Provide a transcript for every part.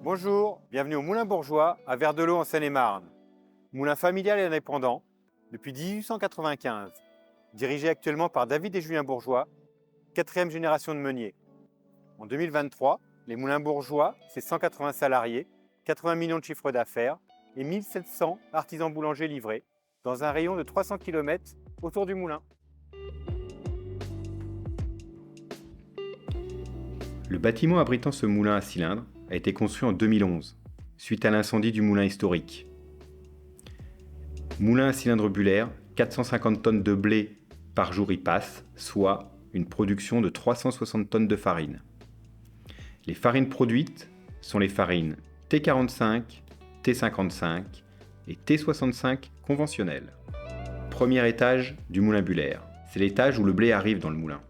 Bonjour, bienvenue au Moulin Bourgeois à Verdelot en Seine-et-Marne. Moulin familial et indépendant depuis 1895, dirigé actuellement par David et Julien Bourgeois, quatrième génération de meuniers. En 2023, les Moulins Bourgeois, c'est 180 salariés, 80 millions de chiffre d'affaires et 1700 artisans boulangers livrés dans un rayon de 300 km autour du moulin. Le bâtiment abritant ce moulin à cylindres a été construit en 2011, suite à l'incendie du moulin historique. Moulin à cylindre bullaire, 450 tonnes de blé par jour y passent, soit une production de 360 tonnes de farine. Les farines produites sont les farines T45, T55 et T65 conventionnelles. Premier étage du moulin bullaire, c'est l'étage où le blé arrive dans le moulin.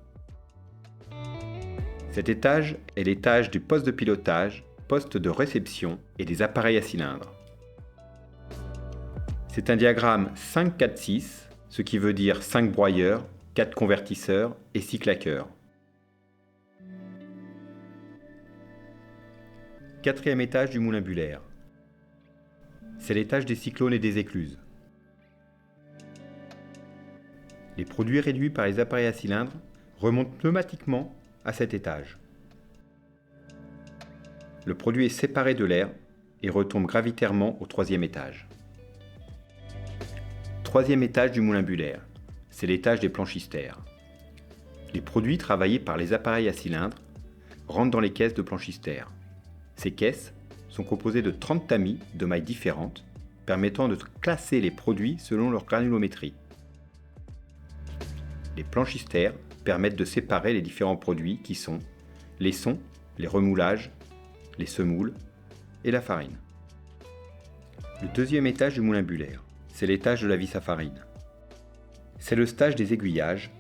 Cet étage est l'étage du poste de pilotage, poste de réception et des appareils à cylindres. C'est un diagramme 5-4-6, ce qui veut dire 5 broyeurs, 4 convertisseurs et 6 claqueurs. Quatrième étage du moulin bullaire. C'est l'étage des cyclones et des écluses. Les produits réduits par les appareils à cylindres remontent pneumatiquement à cet étage. Le produit est séparé de l'air et retombe gravitairement au troisième étage. Troisième étage du moulin bullaire, c'est l'étage des planchistères. Les produits travaillés par les appareils à cylindres rentrent dans les caisses de planchistères. Ces caisses sont composées de 30 tamis de mailles différentes, permettant de classer les produits selon leur granulométrie. Les planchistères permettent de séparer les différents produits qui sont les sons, les remoulages, les semoules et la farine. Le deuxième étage du moulin bullaire, c'est l'étage de la vis à farine. C'est le stage des aiguillages.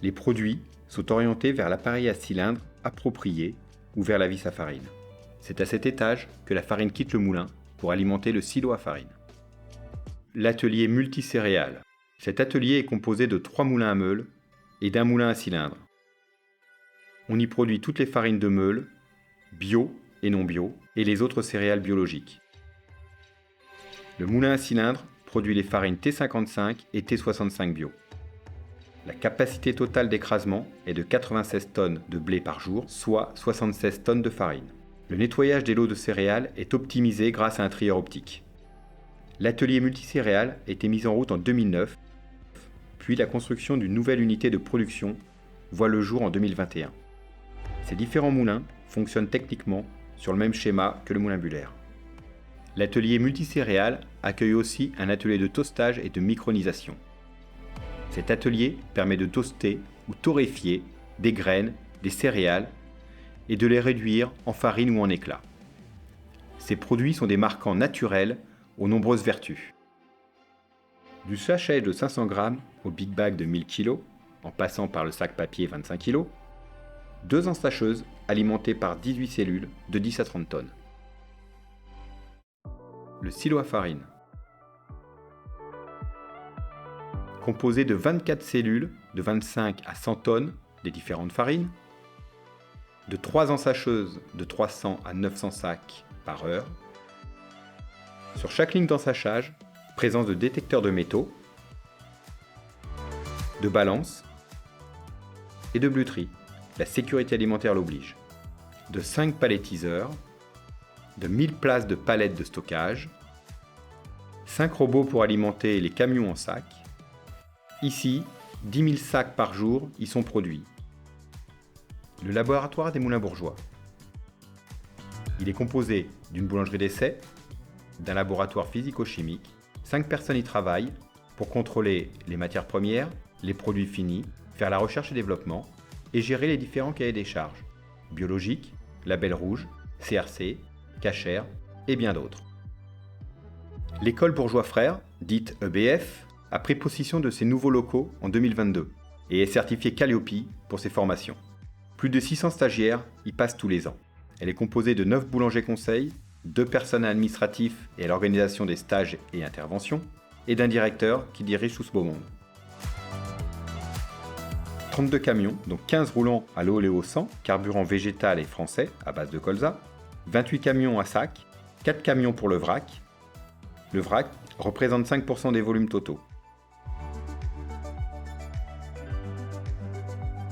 Les produits sont orientés vers l'appareil à cylindre approprié ou vers la vis à farine. C'est à cet étage que la farine quitte le moulin pour alimenter le silo à farine. L'atelier multicéréales. Cet atelier est composé de 3 moulins à meule et d'un moulin à cylindre. On y produit toutes les farines de meule, bio et non bio, et les autres céréales biologiques. Le moulin à cylindre produit les farines T55 et T65 bio. La capacité totale d'écrasement est de 96 tonnes de blé par jour, soit 76 tonnes de farine. Le nettoyage des lots de céréales est optimisé grâce à un trieur optique. L'atelier multicéréales a été mis en route en 2009, puis la construction d'une nouvelle unité de production voit le jour en 2021. Ces différents moulins fonctionnent techniquement sur le même schéma que le moulin bullaire. L'atelier multicéréales accueille aussi un atelier de toastage et de micronisation. Cet atelier permet de toaster ou torréfier des graines, des céréales et de les réduire en farine ou en éclats. Ces produits sont des marquants naturels aux nombreuses vertus. Du sachet de 500 g au big bag de 1000 kg, en passant par le sac papier 25 kg, 2 ensacheuses alimentées par 18 cellules de 10 à 30 tonnes. Le silo à farine. Composé de 24 cellules de 25 à 100 tonnes des différentes farines, de 3 ensacheuses de 300 à 900 sacs par heure. Sur chaque ligne d'ensachage, présence de détecteurs de métaux, de balance et de bleuterie. La sécurité alimentaire l'oblige. De 5 palettiseurs, de 1000 places de palettes de stockage, 5 robots pour alimenter les camions en sac. Ici, 10 000 sacs par jour y sont produits. Le laboratoire des Moulins Bourgeois. Il est composé d'une boulangerie d'essai, d'un laboratoire physico-chimique. 5 personnes y travaillent pour contrôler les matières premières, les produits finis, faire la recherche et développement et gérer les différents cahiers des charges, biologiques, label rouge, CRC, cachère et bien d'autres. L'école Bourgeois Frères, dite EBF, a pris possession de ses nouveaux locaux en 2022 et est certifiée Calliope pour ses formations. Plus de 600 stagiaires y passent tous les ans. Elle est composée de 9 boulangers conseils, 2 personnels administratifs et à l'organisation des stages et interventions, et d'un directeur qui dirige tout ce beau monde. 32 camions, dont 15 roulant à l'Oléo 100, carburant végétal et français à base de colza, 28 camions à sac, 4 camions pour le vrac. Le vrac représente 5% des volumes totaux.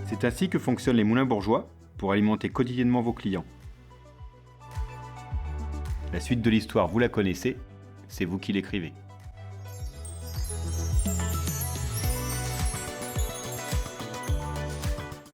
C'est ainsi que fonctionnent les moulins bourgeois pour alimenter quotidiennement vos clients. La suite de l'histoire, vous la connaissez, c'est vous qui l'écrivez.